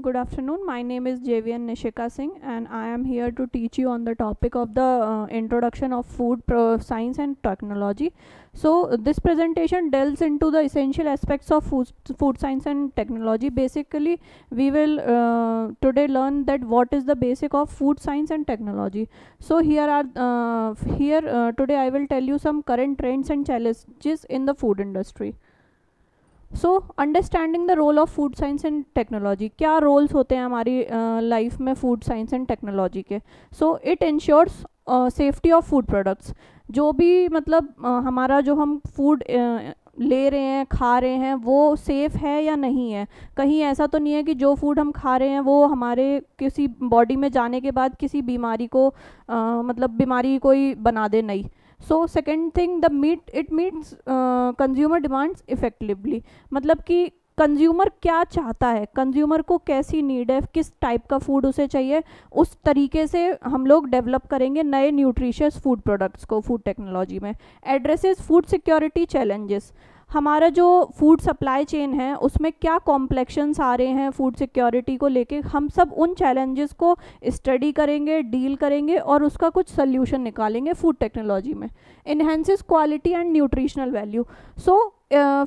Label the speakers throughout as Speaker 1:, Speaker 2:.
Speaker 1: Good afternoon. My name is JVN Nishika Singh, and I am here to teach you on the topic of the introduction of food science and technology. So, this presentation delves into the essential aspects of food science and technology. Basically, we will today learn that what is the basic of food science and technology. So, today I will tell you some current trends and challenges in the food industry. So understanding the role of food science and technology, क्या roles होते हैं हमारी life में food science and technology के. So it ensures safety of food products. जो भी मतलब हमारा जो हम फूड ले रहे हैं, खा रहे हैं, वो सेफ़ है या नहीं है. कहीं ऐसा तो नहीं है कि जो फूड हम खा रहे हैं वो हमारे किसी बॉडी में जाने के बाद किसी बीमारी को मतलब बीमारी कोई बना दे नहीं. So second thing, the meat it meets consumer demands effectively. मतलब कि कंज्यूमर क्या चाहता है, कंज्यूमर को कैसी नीड है, किस टाइप का फूड उसे चाहिए, उस तरीके से हम लोग डेवलप करेंगे नए न्यूट्रिशियस फूड प्रोडक्ट्स को फूड टेक्नोलॉजी में. Addresses food security challenges. हमारा जो फूड सप्लाई चेन है उसमें क्या कॉम्प्लेक्शंस आ रहे हैं फूड सिक्योरिटी को लेके, हम सब उन चैलेंजेस को स्टडी करेंगे, डील करेंगे और उसका कुछ सोल्यूशन निकालेंगे फूड टेक्नोलॉजी में. Enhances quality and nutritional value. So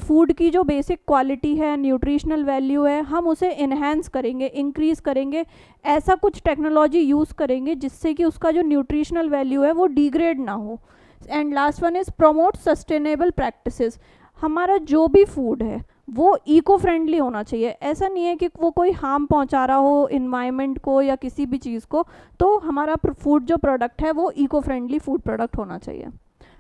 Speaker 1: food की जो बेसिक क्वालिटी है, न्यूट्रिशनल वैल्यू है, हम उसे इन्हेंस करेंगे, इंक्रीज़ करेंगे. ऐसा कुछ टेक्नोलॉजी यूज़ करेंगे जिससे कि उसका जो न्यूट्रिशनल वैल्यू है वो डिग्रेड ना हो. And last one is promote sustainable practices. हमारा जो भी फूड है वो इको फ्रेंडली होना चाहिए. ऐसा नहीं है कि वो कोई हार्म पहुंचा रहा हो इन्वायरमेंट को या किसी भी चीज़ को. तो हमारा फूड जो प्रोडक्ट है वो इको फ्रेंडली फूड प्रोडक्ट होना चाहिए.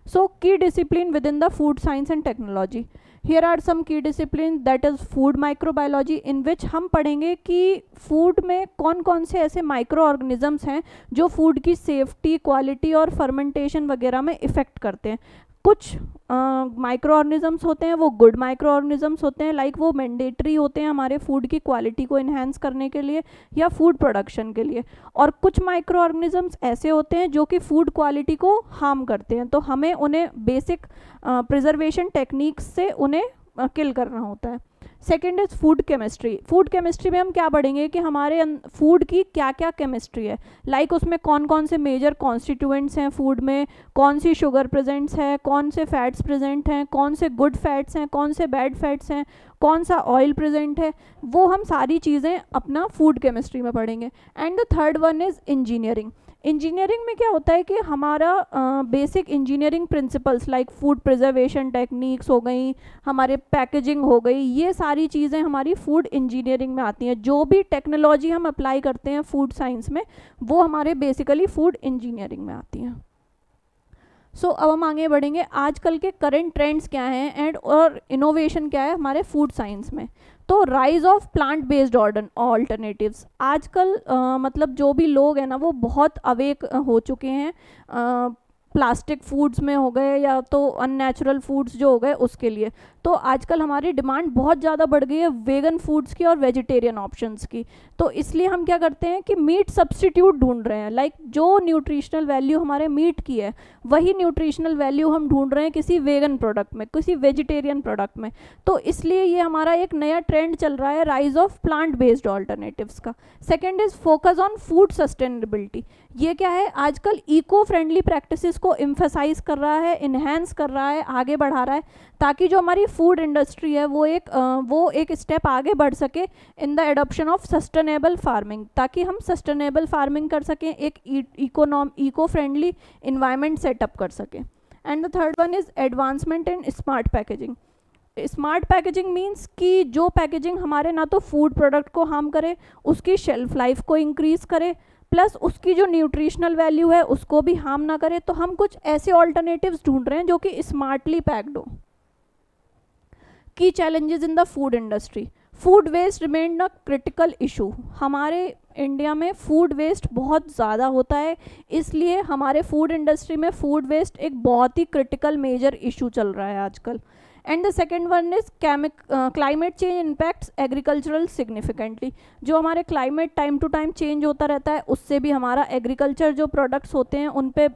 Speaker 1: So key discipline within the food science and technology. Here are some key discipline, that is food microbiology, in which हम पढ़ेंगे कि फूड में कौन कौन से ऐसे माइक्रो ऑर्गेनिजम्स हैं जो फूड की सेफ्टी, क्वालिटी और फर्मेंटेशन वगैरह में इफ़ेक्ट करते हैं. कुछ माइक्रो ऑर्गेनिजम्स होते हैं वो गुड माइक्रो ऑर्गेनिजम्स होते हैं, लाइक वो मैंडेटरी होते हैं हमारे फूड की क्वालिटी को इन्हेंस करने के लिए या फूड प्रोडक्शन के लिए. और कुछ माइक्रो ऑर्गेनिजम्स ऐसे होते हैं जो कि फूड क्वालिटी को हार्म करते हैं, तो हमें उन्हें बेसिक प्रिजर्वेशन टेक्निक्स से उन्हें किल करना होता है. Second is food chemistry. Food chemistry में हम क्या पढ़ेंगे कि हमारे फूड की क्या क्या केमिस्ट्री है, लाइक उसमें कौन कौन से मेजर कॉन्स्टिट्यूएंट्स हैं फूड में, कौन सी शुगर प्रेजेंट्स है, कौन से फैट्स प्रेजेंट हैं, कौन से गुड फैट्स हैं, कौन से बैड फैट्स हैं, कौन सा ऑयल प्रेजेंट है, वो हम सारी चीज़ें अपना फूड केमिस्ट्री में पढ़ेंगे. And the third one is engineering. Engineering में क्या होता है कि हमारा basic engineering principles like food preservation techniques हो गई, हमारे पैकेजिंग हो गई, ये सारी चीज़ें हमारी फूड इंजीनियरिंग में आती हैं. जो भी टेक्नोलॉजी हम अप्लाई करते हैं फूड साइंस में वो हमारे बेसिकली फूड इंजीनियरिंग में आती हैं. सो अब हम आगे बढ़ेंगे, आजकल के करंट ट्रेंड्स क्या हैं एंड और इनोवेशन क्या है हमारे फूड साइंस में. तो rise of plant based alternatives. आजकल मतलब जो भी लोग हैं ना वो बहुत अवेक हो चुके हैं प्लास्टिक फूड्स में हो गए या तो अननेचुरल फूड्स जो हो गए उसके लिए. तो आजकल हमारी डिमांड बहुत ज़्यादा बढ़ गई है वेगन फूड्स की और वेजिटेरियन ऑप्शंस की. तो इसलिए हम क्या करते हैं कि मीट सब्स्टिट्यूट ढूंढ रहे हैं, लाइक जो न्यूट्रिशनल वैल्यू हमारे मीट की है वही न्यूट्रिशनल वैल्यू हम ढूंढ रहे हैं किसी वेगन प्रोडक्ट में, किसी वेजिटेरियन प्रोडक्ट में. तो इसलिए ये हमारा एक नया ट्रेंड चल रहा है rise of plant based alternatives का. Second is focus on food sustainability. ये क्या है, आजकल इको फ्रेंडली प्रैक्टिसेस को एम्फसाइज कर रहा है, इन्हेंस कर रहा है, आगे बढ़ा रहा है, ताकि जो हमारी फूड इंडस्ट्री है वो एक स्टेप आगे बढ़ सके in the adoption of sustainable farming, ताकि हम सस्टेनेबल फार्मिंग कर सकें, एक इको फ्रेंडली इन्वायरमेंट सेटअप कर सकें. And the third one is advancement in smart packaging. Smart packaging means कि जो पैकेजिंग हमारे ना तो फूड प्रोडक्ट को हार्म करे, उसकी शेल्फ लाइफ को इंक्रीज करे, प्लस उसकी जो न्यूट्रिशनल वैल्यू है उसको भी हार्म ना करे. तो हम कुछ ऐसे ऑल्टरनेटिव्स ढूंढ रहे हैं जो कि स्मार्टली पैक्ड हो. की challenges in the food industry. Food waste remain a critical issue. हमारे इंडिया में फूड वेस्ट बहुत ज़्यादा होता है, इसलिए हमारे फूड इंडस्ट्री में फूड वेस्ट एक बहुत ही क्रिटिकल मेजर इशू चल रहा है आजकल. And the second one is climate change impacts agricultural significantly. जो हमारे climate time to time change होता रहता है उससे भी हमारा एग्रीकल्चर जो प्रोडक्ट्स होते हैं उन पे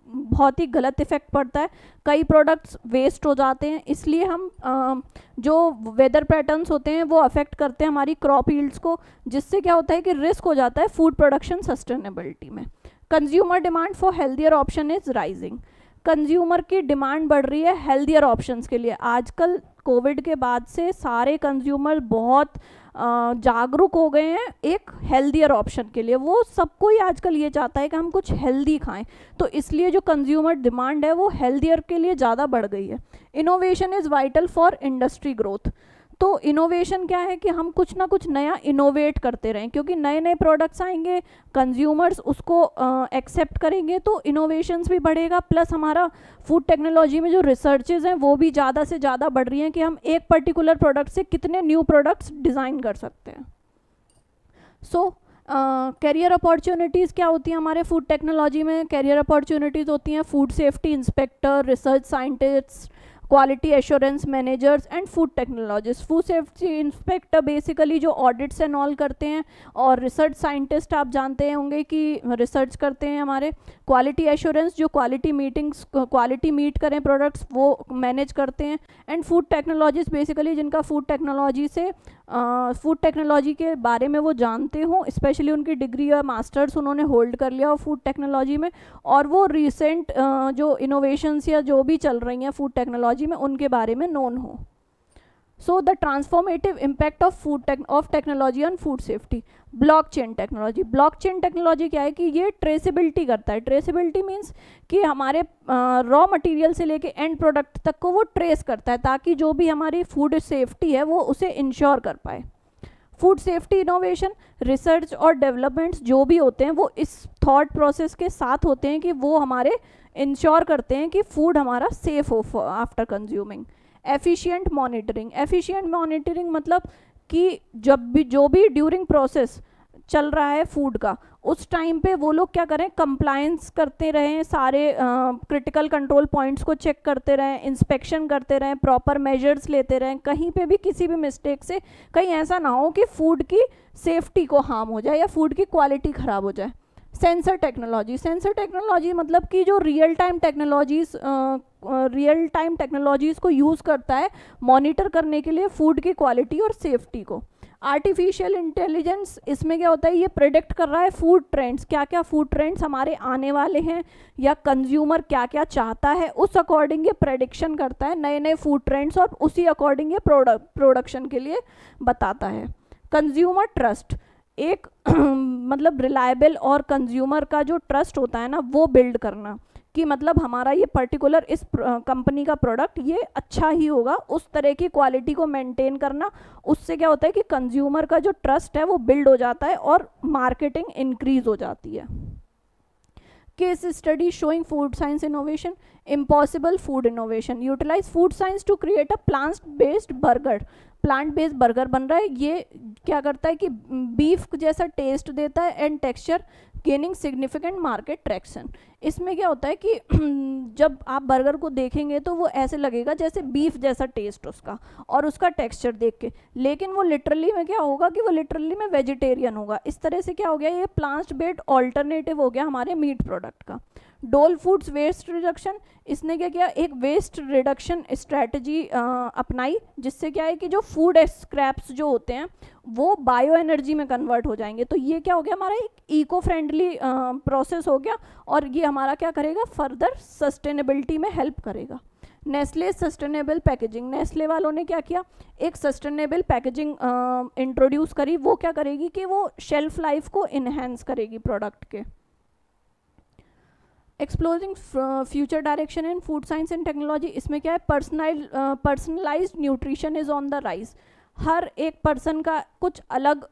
Speaker 1: बहुत ही गलत इफेक्ट पड़ता है, कई प्रोडक्ट्स वेस्ट हो जाते हैं। इसलिए हम जो वेदर पैटर्न्स होते हैं वो अफेक्ट करते हैं हमारी क्रॉप यील्ड्स को, जिससे क्या होता है कि रिस्क हो जाता है फूड प्रोडक्शन सस्टेनेबिलिटी में। Consumer demand for healthier option is rising. Consumer की डिमांड बढ़ रही है हेल्दियर ऑप्शंस के लिए। आजकल कोविड के बाद से सारे कंज्यूमर बहुत जागरूक हो गए हैं एक हेल्दियर ऑप्शन के लिए। वो सब कोई आजकल ये चाहता है कि हम कुछ हेल्दी खाएं, तो इसलिए जो कंज्यूमर डिमांड है वो हेल्दियर के लिए ज़्यादा बढ़ गई है। Innovation is vital for industry growth. तो इनोवेशन क्या है कि हम कुछ ना कुछ नया इनोवेट करते रहें, क्योंकि नए नए प्रोडक्ट्स आएंगे, कंज्यूमर्स उसको एक्सेप्ट करेंगे, तो इनोवेशंस भी बढ़ेगा। प्लस हमारा फूड टेक्नोलॉजी में जो रिसर्चेज हैं वो भी ज़्यादा से ज़्यादा बढ़ रही हैं कि हम एक पर्टिकुलर प्रोडक्ट से कितने न्यू प्रोडक्ट्स डिज़ाइन कर सकते हैं। सो कैरियर अपॉर्चुनिटीज़ क्या होती हैं हमारे फूड टेक्नोलॉजी में? कैरियर अपॉर्चुनिटीज़ होती हैं food safety inspector, research scientist, quality assurance managers and food technologist. Food safety inspector basically जो ऑडिट्स एंड ऑल करते हैं, और रिसर्च साइंटिस्ट आप जानते होंगे कि रिसर्च करते हैं हमारे। क्वालिटी एश्योरेंस जो क्वालिटी मीट करें प्रोडक्ट्स वो मैनेज करते हैं। एंड फूड टेक्नोलॉजिस्ट बेसिकली जिनका फूड टेक्नोलॉजी के बारे में वो जानते हो, स्पेशली उनकी डिग्री या मास्टर्स उन्होंने होल्ड कर लिया हो फूड टेक्नोलॉजी में, और वो रिसेंट जो इनोवेशंस या जो भी चल रही हैं फूड टेक्नोलॉजी में उनके बारे में नोन हो। So the transformative impact of technology on food safety. Blockchain technology. Blockchain technology क्या है कि ये ट्रेसेबिलिटी करता है। ट्रेसेबिलिटी मीन्स कि हमारे रॉ मटेरियल से लेके एंड प्रोडक्ट तक को वो ट्रेस करता है, ताकि जो भी हमारी फूड सेफ्टी है वो उसे इंश्योर कर पाए। फूड सेफ्टी इनोवेशन, रिसर्च और डेवलपमेंट्स जो भी होते हैं वो इस थॉट प्रोसेस के साथ होते हैं कि वो हमारे इंश्योर करते हैं कि फूड हमारा सेफ हो after consuming. Efficient monitoring. Efficient monitoring मतलब कि जो भी ड्यूरिंग प्रोसेस चल रहा है फूड का, उस टाइम पे वो लोग क्या करें, कंप्लायंस करते रहें, सारे क्रिटिकल कंट्रोल पॉइंट्स को चेक करते रहें, इंस्पेक्शन करते रहें, प्रॉपर मेजर्स लेते रहें, कहीं पे भी किसी भी मिस्टेक से कहीं ऐसा ना हो कि फूड की सेफ्टी को हार्म हो जाए या फूड की क्वालिटी ख़राब हो जाए। Sensor technology. सेंसर टेक्नोलॉजी मतलब कि जो रियल टाइम टेक्नोलॉजीज़ को यूज़ करता है मॉनिटर करने के लिए फूड की क्वालिटी और सेफ्टी को। आर्टिफिशियल इंटेलिजेंस, इसमें क्या होता है, ये प्रेडिक्ट कर रहा है फूड ट्रेंड्स, क्या क्या फूड ट्रेंड्स हमारे आने वाले हैं या कंज्यूमर क्या क्या चाहता है, उस अकॉर्डिंग ये प्रेडिक्शन करता है नए नए फूड ट्रेंड्स, और उसी अकॉर्डिंग ये प्रोडक्शन के लिए बताता है। कंज्यूमर ट्रस्ट, एक मतलब रिलायबल और कंज्यूमर का जो ट्रस्ट होता है ना वो बिल्ड करना, कि मतलब हमारा ये पर्टिकुलर इस कंपनी का प्रोडक्ट ये अच्छा ही होगा, उस तरह की क्वालिटी को मेंटेन करना। उससे क्या होता है कि कंज्यूमर का जो ट्रस्ट है वो बिल्ड हो जाता है और मार्केटिंग इंक्रीज हो जाती है। Case study showing food science innovation. Impossible food innovation. Utilize food science to create a plant based burger बन रहा है। ये क्या करता है कि बीफ जैसा टेस्ट देता है and texture, gaining significant market traction. इसमें क्या होता है कि जब आप बर्गर को देखेंगे तो वो ऐसे लगेगा जैसे बीफ जैसा टेस्ट उसका और उसका टेक्सचर देख के, लेकिन वो लिटरली में क्या होगा कि वो लिटरली में वेजिटेरियन होगा। इस तरह से क्या हो गया, ये प्लांट बेस्ड ऑल्टरनेटिव हो गया हमारे मीट प्रोडक्ट का। डोल फूड्स वेस्ट रिडक्शन, इसने क्या किया, एक वेस्ट रिडक्शन स्ट्रैटेजी अपनाई, जिससे क्या है कि जो फूड स्क्रैप्स जो होते हैं वो बायो एनर्जी में कन्वर्ट हो जाएंगे। तो ये क्या हो गया, हमारा एक इको फ्रेंडली प्रोसेस हो गया, और ये हमारा क्या करेगा, फर्दर सस्टेनेबिलिटी में हेल्प करेगा। Nestle sustainable packaging. नेस्ले वालों ने क्या किया, एक सस्टेनेबल पैकेजिंग इंट्रोड्यूस करी। वो क्या करेगी कि वो शेल्फ लाइफ को इन्हेंस करेगी प्रोडक्ट के। Exploring future direction in food science and technology. इसमें क्या है, personalised nutrition is on the rise. हर एक पर्सन का कुछ अलग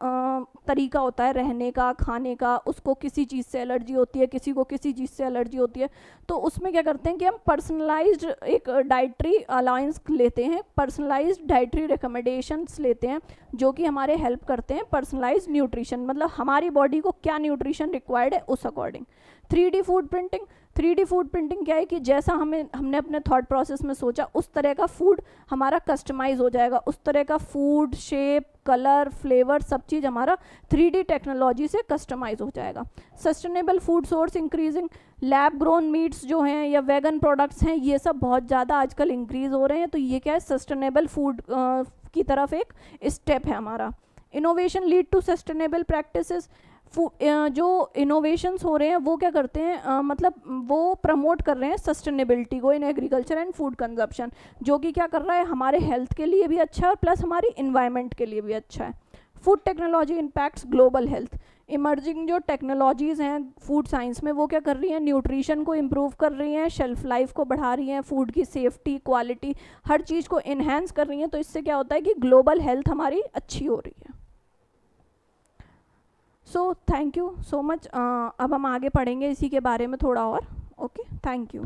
Speaker 1: तरीका होता है रहने का, खाने का, उसको किसी चीज़ से एलर्जी होती है, किसी को किसी चीज़ से एलर्जी होती है। तो उसमें क्या करते हैं कि हम पर्सनलाइज्ड एक डाइटरी अलाउंस लेते हैं, पर्सनलाइज्ड डाइटरी रिकमेंडेशंस लेते हैं, जो कि हमारे हेल्प करते हैं पर्सनलाइज्ड न्यूट्रिशन, मतलब हमारी बॉडी को क्या न्यूट्रिशन रिक्वायर्ड है उस according. 3D food printing, 3D food printing क्या है कि जैसा हमने अपने थॉट प्रोसेस में सोचा उस तरह का फूड हमारा कस्टमाइज हो जाएगा, उस तरह का फूड शेप कलर फ्लेवर सब चीज़ हमारा 3D टेक्नोलॉजी से कस्टमाइज हो जाएगा। Sustainable food source increasing, lab grown meets जो हैं या वेगन प्रोडक्ट्स हैं ये सब बहुत ज़्यादा आजकल इंक्रीज हो रहे हैं, तो ये क्या है सस्टेनेबल फूड की तरफ एक स्टेप है हमारा। Innovation lead to sustainable practices, जो इनोवेशंस हो रहे हैं वो क्या करते हैं मतलब वो प्रमोट कर रहे हैं सस्टेनेबिलिटी को in agriculture and food consumption, जो कि क्या कर रहा है हमारे हेल्थ के लिए भी अच्छा है और प्लस हमारी इन्वायरमेंट के लिए भी अच्छा है। Food technology impacts global health, emerging जो टेक्नोलॉजीज़ हैं फूड साइंस में वो क्या कर रही हैं न्यूट्रिशन को इम्प्रूव कर रही हैं, शेल्फ लाइफ को बढ़ा रही हैं, फूड की सेफ्टी क्वालिटी हर चीज़ को इन्हेंस कर रही हैं, तो इससे क्या होता है कि ग्लोबल हेल्थ हमारी अच्छी हो रही है। So thank you so much. अब हम आगे पढ़ेंगे इसी के बारे में थोड़ा और। Okay, thank you.